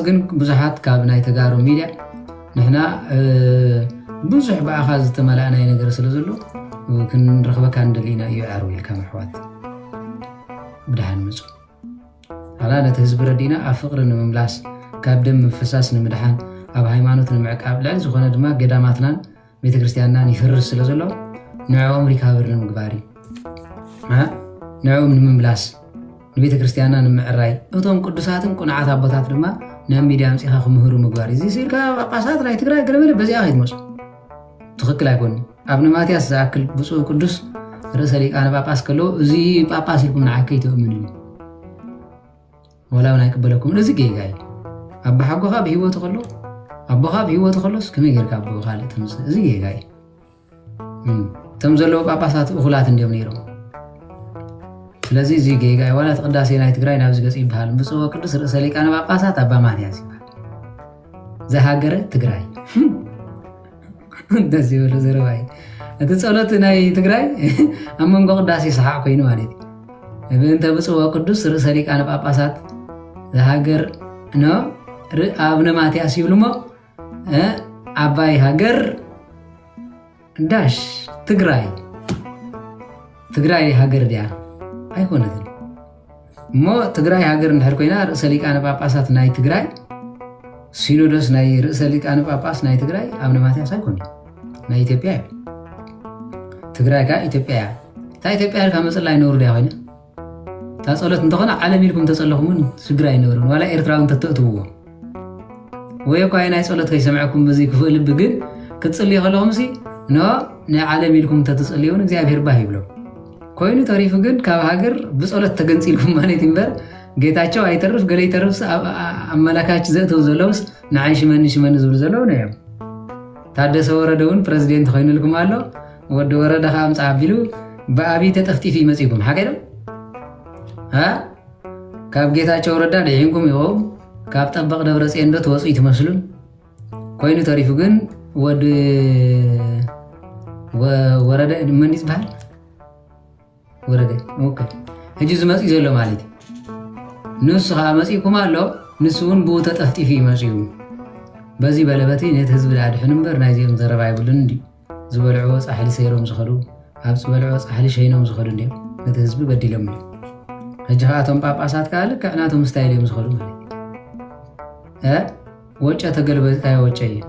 ግን ብዙሓት ካብ ናይ ተጋሩ ሚድያ ንሕና ብዙሕ ብኣኻዝ ዝተመላእናይ ነገር ስለ ዘሎ ክንረኽበካ እንደሊና እዩ ዓርቡ ኢልካ ምሕዋት ብድሓን መፁ ሃላ ነቲ ህዝቢ ረዲና ኣብ ፍቕሪ ንምምላስ ካብ ደም ምፍሳስ ንምድሓን ኣብ ሃይማኖት ንምዕቃብ ልዕሊ ዝኾነ ድማ ገዳማትናን ቤተክርስትያንናን ይፈርስ ስለ ዘሎ ንዕኦም ሪካቨር ንምግባር ንዕኦም ንምምላስ ንቤተክርስትያንና ንምዕራይ እቶም ቅዱሳትን ቁንዓት ኣቦታት ድማ ናብ ሚድያ ምፂኻ ክምህሩ ምግባር እዚ ሲልካ ጳጳሳት ናይ ትግራይ ገለመለ በዚኣ ከይትመፁ ትኽክል ኣይኮኑ ኣብነ ማትያስ ዝኣክል ብፁዕ ቅዱስ ርእሰ ሊቃነ ጳጳስ ከሎ እዚ ጳጳስ ኢልኩም ንዓከ ይተእምኑ ወላ እውን ኣይቅበለኩምን እዚ ጌጋ እዩ ኣቦ ሓጎኻ ብሂወቱ ከሎ ኣቦኻ ብሂወቱ ከሎስ ከመይ ጌርካ ኣቦ ካልእ ተምፅእ እዚ ጌጋ እዩ እቶም ዘለዉ ጳጳሳት እኹላት እንዲኦም ነይሮም ስለዚ እዚ ጌጋ እዩ ዋላ ተቅዳሴ ናይ ትግራይ ናብዚ ገፅ ይበሃል ብፁዕ ቅዱስ ርእሰ ሊቃነ ጳጳሳት ኣባ ማትያስ ይበሃል ዝሃገረ ትግራይ ደስ ይብሉ ዘረባ እዩ እቲ ጸሎት ናይ ትግራይ ኣብ መንጎ ቅዳሴ ሰሓዕ ኮይኑ ማለት እዩ ብእንተ ብፁዕ ቅዱስ ርእሰ ሊቃነ ጳጳሳት ዝሃገር ኣብነ ማትያስ ይብሉሞ ኣባይ ሃገር ዳሽ ትግራይ ሃገር ድያ ኣይኮነትን እሞ ትግራይ ሃገር እንድሕር ኮይና ርእሰ ሊቃነ ጳጳሳት ናይ ትግራይ ሲኖዶስ ናይ ርእሰ ሊቃነ ጳጳስ ናይ ትግራይ ኣብነ ማትያስ ኣይኮነ ናይ ኢትዮጵያ እዩ ትግራይ ካ ኢትዮጵያ እያ እታ ኢትዮጵያ ኢልካ መፅላ ኣይነብሩ ድያ ኮይና እታ ጸሎት እንተኾነ ዓለም ኢልኩም ተጸለኹምን ሽግር ኣይነበሩን ዋላ ኤርትራውን ተተእትውዎ ወይ እኳ ናይ ጸሎት ከይሰምዐኩም በዚ ክፍእል ልቢ ግን ክትጽልዩ ከለኹም ሲ ናይ ዓለም ኢልኩም ተተጸልዩን እግዚኣብሔር ባህ ይብሎም ኮይኑ ተሪፉ ግን ካብ ሃገር ብጸሎት ተገንፂልኩም ማለት እምበር ጌታቸው ኣይተርፍ ገለ ይተርፍ ኣመላካች ዘእተው ዘለውስ ንዓይ ሽመኒ ዝብሉ ዘለዉ ነዮም ታደሰ ወረደ እውን ፕረዚደንት ኮይኑልኩም ኣሎ ወዲ ወረዳ ከዓ ኣምፃ ኣቢሉ ብኣብይ ተጠፍጢፉ ይመፂኩም ሓቀይዶም ካብ ጌታቸው ረዳ ድሒንኩም ኢኹም ካብ ጠበቕ ደብረፅዮን ዶ ትወፁ ትመስሉን ኮይኑ ተሪፉ ግን ወዲ ወረደ መን ይዝበሃል ወረደ ኦኬ ሕጂ ዝመፂ ዘሎ ማለት ንሱ ከዓ መፂኩም ኣሎ ንሱ እውን ብኡ ተጠፍጢፉ ይመፂኡ በዚ በለበቲ ነቲ ህዝቢ ዳድሕን እምበር ናይዚኦም ዘረባ ይብሉን እንዲ ዝበልዕዎ ፃሕሊ ሰይሮም ዝኸዱ ኣብ ዝበልዕዎ ፃሕሊ ሸይኖም ዝኸዱ እንዲኦም ነቲ ህዝቢ በዲሎም እዩ ሕጂ ከዓ እቶም ጳጳሳት ከዓ ልክዕ ናቶም ስታይል እዮም ዝኸዱ ማለት ወጨ ተገልበጥካዮ ወጨ እዩ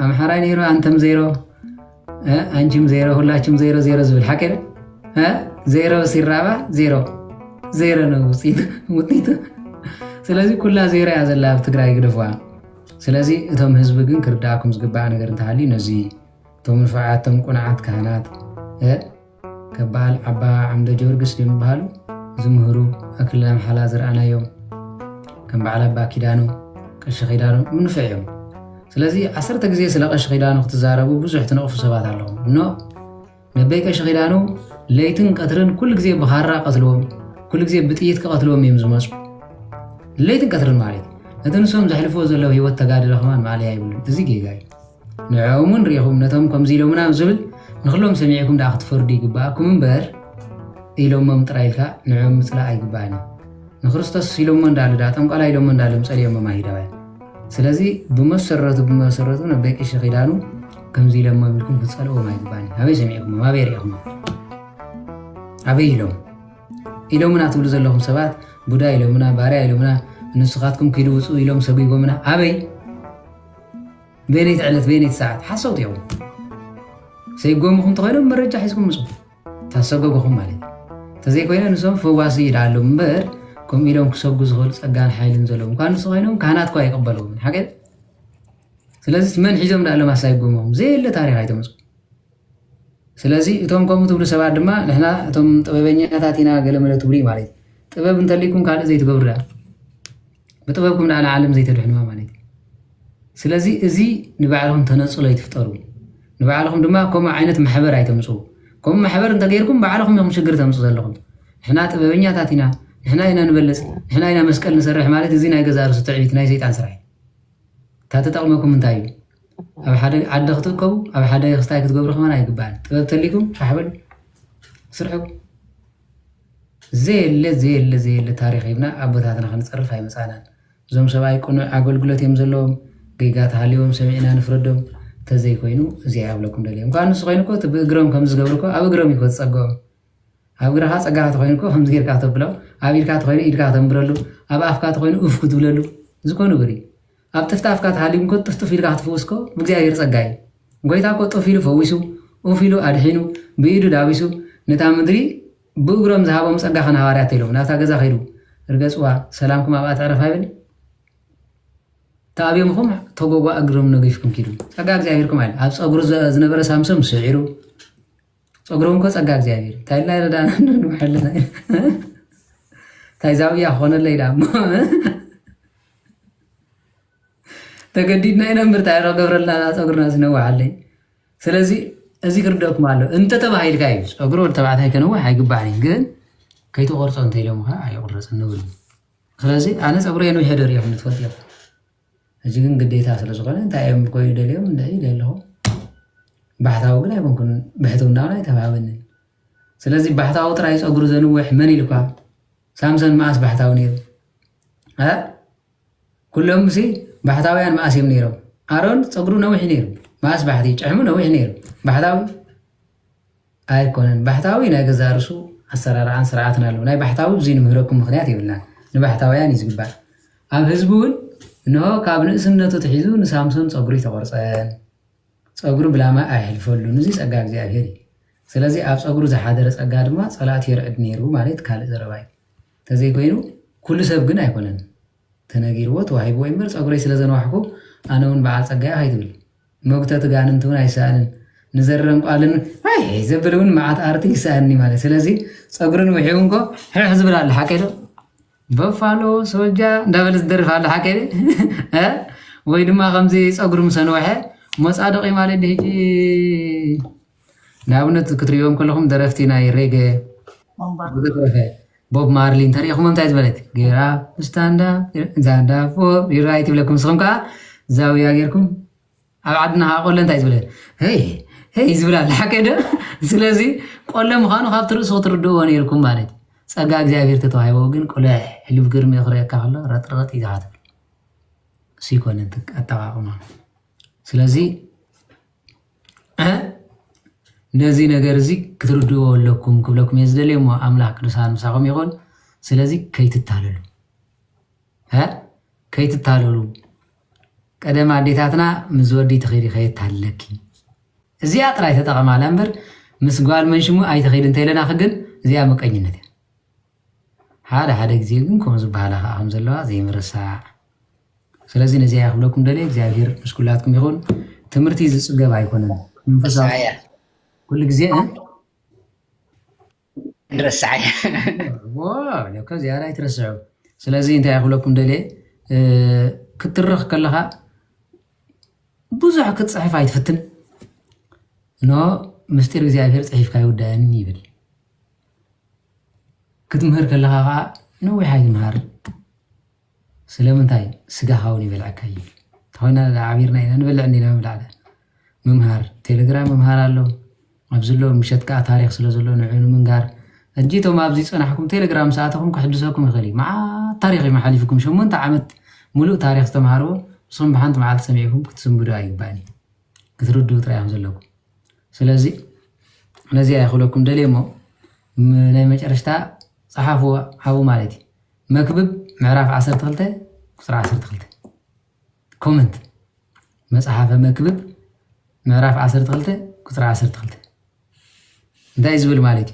ኣምሓራይ ነይሮ አንተም ዜሮ አንቺም ዜሮ ሁላችሁም ዜሮ ዜሮ ዝብል ሓቀደ ዜሮ ሲራባ ዜሮ ነው ውጤቱ ስለዚ ኩላ ዜሮ ያ ዘላ ኣብ ትግራይ ግድፋ ስለዚ እቶም ህዝቢ ግን ክርዳእኩም ዝግባእ ነገር እንተሃልዩ ነዚ እቶም ንፉዓቶም ቁንዓት ካህናት ከባል ዓባ ዓምደ ጀወርግስ ድምበሃሉ ዝምህሩ ኣክልል ኣምሓላ ዝረኣናዮም ከም በዓል ኣባ ኪዳኑ ቀሺ ኺዳኑ ምንፍዕ እዮም ስለዚ 10 ግዜ ስለ ቀሺ ኺዳኑ ክትዛረቡ ብዙሕ ትነቕፉ ሰባት ኣለዎም ነበይ ቀሺ ኺዳኑ ለይትን ቀትርን ኩሉ ግዜ ብኻራ ቀትልዎም ኩሉ ግዜ ብጥይት ከቀትልዎም እዮም ዝመፁ ለይትን ቀትርን ማለት እቲ ንሶም ዘሕልፍዎ ዘለዉ ሂወት ተጋድለ ኸማን ማዕለያ ይብሉን እዚ ጌጋ እዩ ንዕኦምን ሪኢኹም ነቶም ከምዚ ኢሎምና ዝብል ንኽሎም ሰሚዕኩም ዳ ክትፈርዱ ይግባእኩም እምበር ኢሎሞም ጥራይ ኢልካ ንዕኦም ምፅላእ ኣይግባእን ንክርስቶስ ኢሎሞ እንዳለ ዳ ጠንቋላ ኢሎሞ እንዳለ ምፀልዮም ማሂዳዋ ስለዚ ብመሰረቱ ነበይ ቀሺ ኺዳኑ ከምዚ ኢሎሞ ኢልኩም ክትፀልእዎም ኣይግባእን ኣበይ ሰሚዕኩም ኣበይ ሪኢኹም ኣበይ ኢሎምና ትብሉ ዘለኹም ሰባት ቡዳ ኢሎምና ባርያ ኢሎምና ንስኻትኩም ክዱ ውፁ ኢሎም ሰጉይጎምና ኣበይ በነይት ዕለት በነይት ሰዓት ሓሰውት እዮም ሰይጎምኹም ተኾይኖም መረጃ ሒዝኩም ምፁ ታሰገጉኹም ማለት ተዘይኮይነ ንሶም ፈዋሲ ይድኣሎም እምበር ከምኡ ኢሎም ክሰጉ ዝኽእሉ ፀጋን ሓይልን ዘለዎም እኳ ንሱ ኮይኖም ካህናት ኳ ይቕበለዎም ሓቀል ስለዚ መን ሒዞም ዳኣሎም ኣሳይጎምኹም ዘየለ ታሪክ ኣይተመፁ ስለዚ እቶም ከምኡ ትብሉ ሰባት ድማ ንሕና እቶም ጥበበኛታት ኢና ገለመለ ትብሉ ማለት ጥበብ እንተሊኩም ካልእ ዘይትገብሩ ዳ ብጥበብኩም ንዓለ ዓለም ዘይተድሕንዋ ማለት ስለዚ እዚ ንባዕልኩም ተነፅሎ ይትፍጠሩ ንባዕልኩም ድማ ከምኡ ዓይነት ማሕበር ኣይተምፁ ከምኡ ማሕበር እንተገይርኩም ባዕልኩም ኢኹም ሽግር ተምፁ ዘለኹም ንሕና ጥበበኛታት ኢና ንሕና ኢና ንበልፅ ንሕና ኢና መስቀል ንሰርሕ ማለት እዚ ናይ ገዛ ርእሱ ትዕቢት ናይ ሰይጣን ስራሕ እታ ተጠቕመኩም እንታይ እዩ ኣብ ሓደ ዓዲ ክትእከቡ ኣብ ሓደ ክስታይ ክትገብሩ ኸማን ኣይግባእን ጥበብ ተሊኩም ሻሕበሉ ስርሑ ዘየለ ታሪክ ይብና ኣቦታትና ክንፀርፍ ኣይመፃናን زم سباي كونوا أقولقلت يمزلهم جيجات عليهم سمعنا نفردهم تزي كوينو زي عبلكم دليهم كانوا سخينكو تبقرهم كم زجبركو أبقرهم يفوت صقهم أبقرها صقعت خينكو هم زير كاتبلو أبير كات خينو إيد كاتم برلو أبا أفكات خينو أفكت بللو زكونو بري أب تفتح أفكات حالهم كو تفتفيل كات فوسكو بقزي أير صقاي قويتا كو تفيلو فويسو وفيلو أدحينو بيدو داويسو نتامدري بقرهم زهابهم صقا خنا هارياتيلو ناتا جزا خيرو رجسوا سلامكم أبا تعرف هاي تابيمكم تجوا أجرم نجيفكم كيلو أجاك زاهيركم على أبص أجرز زنبرة سامسون سعيرو أجرم كوس أجاك زاهير تايلا ردان نحلنا تايزاوية خون اللي دام تقديدنا إنا مرتاح قبر الله أجرنا سنوا عليه سلزي أذكر دوك ماله أنت تبع هاي الكايس أجرور تبعت هاي كانوا هاي جبعني جن كي تغرس أنت اليوم هاي قرص النول سلزي أنا سأقول إنه يهدر يا من تفضل أجيكن قديتها سلسقنا أنت أيام كوي دليهم ندعي له بحثه ولا يمكن بحثه ولا يتفاعلن سلزي بحثه وترايس أجر زنوح مني لقى سامسون ما أصبحته ونير ها كلهم سي بحثه ويان ما أسيم نيرو أرون صقرو نوح نير ما أصبحتي عمو نوح نير بحثه أيكونن بحثه وين أجزارسو السرعة عن سرعتنا له ناي بحثه زين مهركم مخنياتي بالله نبحثه ويان يزقبال أب هزبون إنه كابن سنة تحيزو نسامسون صبري تقرصان صبرو بلا ما أحلفلو نزيس أجاك زي أهيري سلازي أب صبرو زحادرس أجاد ما صلاة يرعد نيرو ماليت كالي زرباي تزي كوينو كل سبب جن أيقونن تناجيروت وهاي بويمر صبري سلازن وحكو أنا ون بعد أجا هايدول موقتا تجانن تون أيسانن نزررن قالن هاي زبلون معات أرتي يسألني مالي سلازي صبرن وحيونكو حزب الله الحكيلو بفالو سوجا دبل الدرف على حكي ها ويدما خمسي صقر مسنوحه مصادقي مالي ديجي نابنت كتريوم كلهم درفتينا يريغه بوب مارلين تاريخهم ممتاز بلد غيرا ستاندا زاندا فو يرايت لكم سخمكا زاويه غيركم ابعدنا قول انت عايز بلد هي زبلا الحكي ده سلازي قول مخانو خاطر رؤسو تردو ونيركم مالك ጸጋ እግዚአብሔር ተተዋይዎ ግን ቆለ ህልብ ግርም ይخريካ ካለ ረጥረጥ ይዛት ሲኮነን ተጣጣቁማ ስለዚህ ነዚህ ነገር እዚ ክትርድዎ ለኩም ክብለኩም የዝደለሞ አምላክ ቅዱሳን ምሳቆም ይሆን ስለዚህ ከይትታለሉ ከይትታለሉ ቀደም አዴታትና ምዝወዲ ተኺሪ ከይታለኪ እዚያ ጥራይ ተጠቀማላ እንበር ምስጓል መንሽሙ አይተኺድ እንተይለና ግን እዚያ መቀኝነት هذا جزيء كم زبالة أهم زلوا زي مرسا سلازي نزيه أخبركم دليل زاهر مشكلاتكم يكون تمرتي زسقة بايكونا رسايا كل جزيء رسايا واو لو كان زيارة يترسعوا سلازي انت أخبركم دليل كترخ كلها بوزع كتصحيف هايتفتن إنه مستير زاهر صحيف كايودان يبل كتمهر كلها نوي حاجة مهر سلامتاي سجا هاوني بالعكاي هنا عبيرنا هنا نبلع عندنا نبلع ممهر تليجرام ممهر له أبزلوا مشت كا تاريخ سلزلوا نعينه من جار أجيتوا ما أبزيت أنا حكم تليجرام ساعتكم كحدثوكم غري مع تاريخي محليفكم شو من تعمد ملو تاريخ تمهروا صن بحنت مع سميعكم كتسم بداي باني كتردوا تريهم زلكم سلازي نزي أخلوكم دليمو من المجرشتا صحافو حبو مالتي مكبب معراف 10 تغلطة كسر 10 تغلطة كومنت مصحافة مكبب معراف 10 تغلطة كسر 10 تغلطة ده يزبل مالتي